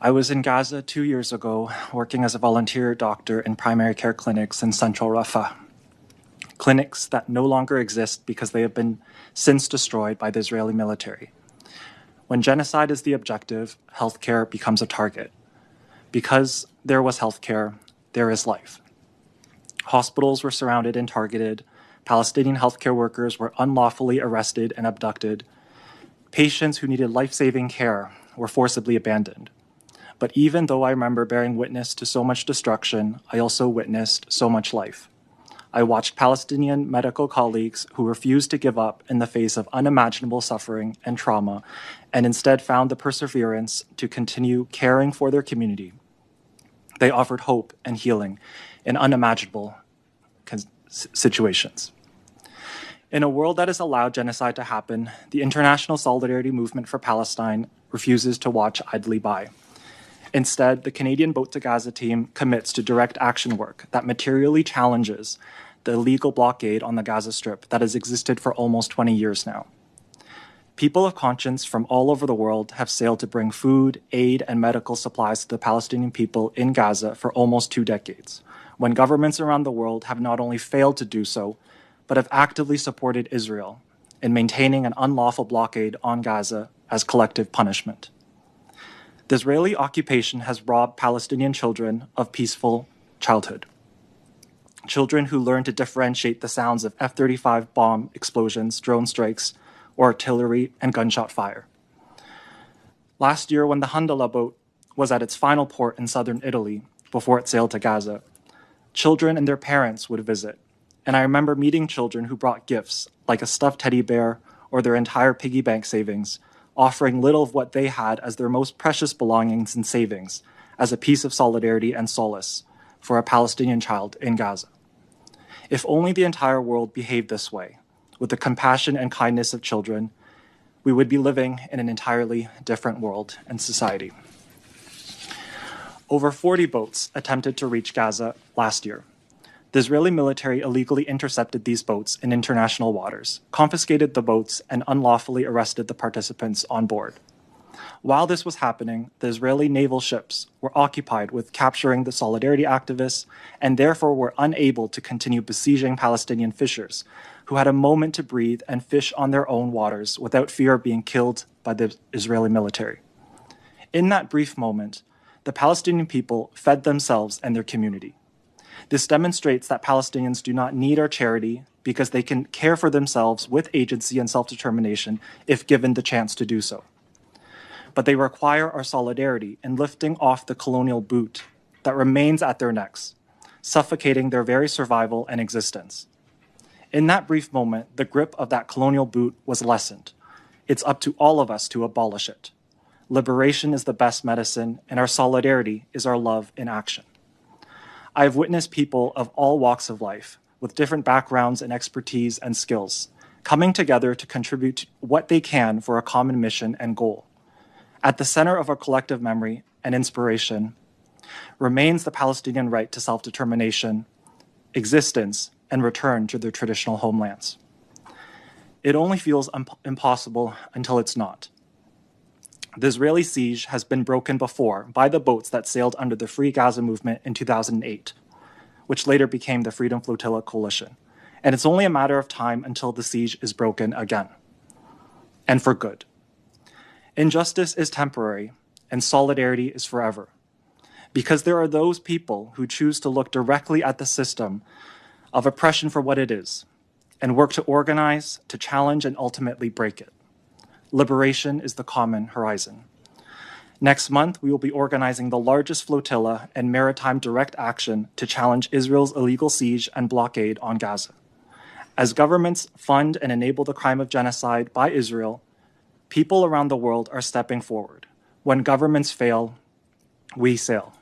I was in Gaza 2 years ago, working as a volunteer doctor in primary care clinics in central Rafah. Clinics that no longer exist because they have been since destroyed by the Israeli military. When genocide is the objective, healthcare becomes a target. Because there was healthcare, there is life. Hospitals were surrounded and targeted. Palestinian healthcare workers were unlawfully arrested and abducted. Patients who needed life-saving care were forcibly abandoned. But even though I remember bearing witness to so much destruction, I also witnessed so much life. I watched Palestinian medical colleagues who refused to give up in the face of unimaginable suffering and trauma, and instead found the perseverance to continue caring for their community. They offered hope and healing in unimaginable situations. In a world that has allowed genocide to happen, the international solidarity movement for Palestine refuses to watch idly by. Instead, the Canadian Boat to Gaza team commits to direct action work that materially challenges the illegal blockade on the Gaza Strip that has existed for almost 20 years now. People of conscience from all over the world have sailed to bring food, aid, and medical supplies to the Palestinian people in Gaza for almost 2 decades, when governments around the world have not only failed to do so, but have actively supported Israel in maintaining an unlawful blockade on Gaza as collective punishment. The Israeli occupation has robbed Palestinian children of peaceful childhood. Children who learn to differentiate the sounds of F-35 bomb explosions, drone strikes, or artillery and gunshot fire. Last year, when the Handala boat was at its final port in southern Italy before it sailed to Gaza, children and their parents would visit. And I remember meeting children who brought gifts, like a stuffed teddy bear or their entire piggy bank savings, offering little of what they had as their most precious belongings and savings as a piece of solidarity and solace for a Palestinian child in Gaza. If only the entire world behaved this way, with the compassion and kindness of children, we would be living in an entirely different world and society. Over 40 boats attempted to reach Gaza last year. The Israeli military illegally intercepted these boats in international waters, confiscated the boats, and unlawfully arrested the participants on board. While this was happening, the Israeli naval ships were occupied with capturing the solidarity activists and therefore were unable to continue besieging Palestinian fishers who had a moment to breathe and fish on their own waters without fear of being killed by the Israeli military. In that brief moment, the Palestinian people fed themselves and their community. This demonstrates that Palestinians do not need our charity because they can care for themselves with agency and self-determination if given the chance to do so. But they require our solidarity in lifting off the colonial boot that remains at their necks, suffocating their very survival and existence. In that brief moment, the grip of that colonial boot was lessened. It's up to all of us to abolish it. Liberation is the best medicine, and our solidarity is our love in action. I have witnessed people of all walks of life, with different backgrounds and expertise and skills, coming together to contribute what they can for a common mission and goal. At the center of our collective memory and inspiration remains the Palestinian right to self-determination, existence, and return to their traditional homelands. It only feels impossible until it's not. The Israeli siege has been broken before by the boats that sailed under the Free Gaza movement in 2008, which later became the Freedom Flotilla Coalition. And it's only a matter of time until the siege is broken again. And for good. Injustice is temporary, and solidarity is forever. Because there are those people who choose to look directly at the system of oppression for what it is, and work to organize, to challenge, and ultimately break it. Liberation is the common horizon. Next month, we will be organizing the largest flotilla and maritime direct action to challenge Israel's illegal siege and blockade on Gaza. As governments fund and enable the crime of genocide by Israel, people around the world are stepping forward. When governments fail, we sail.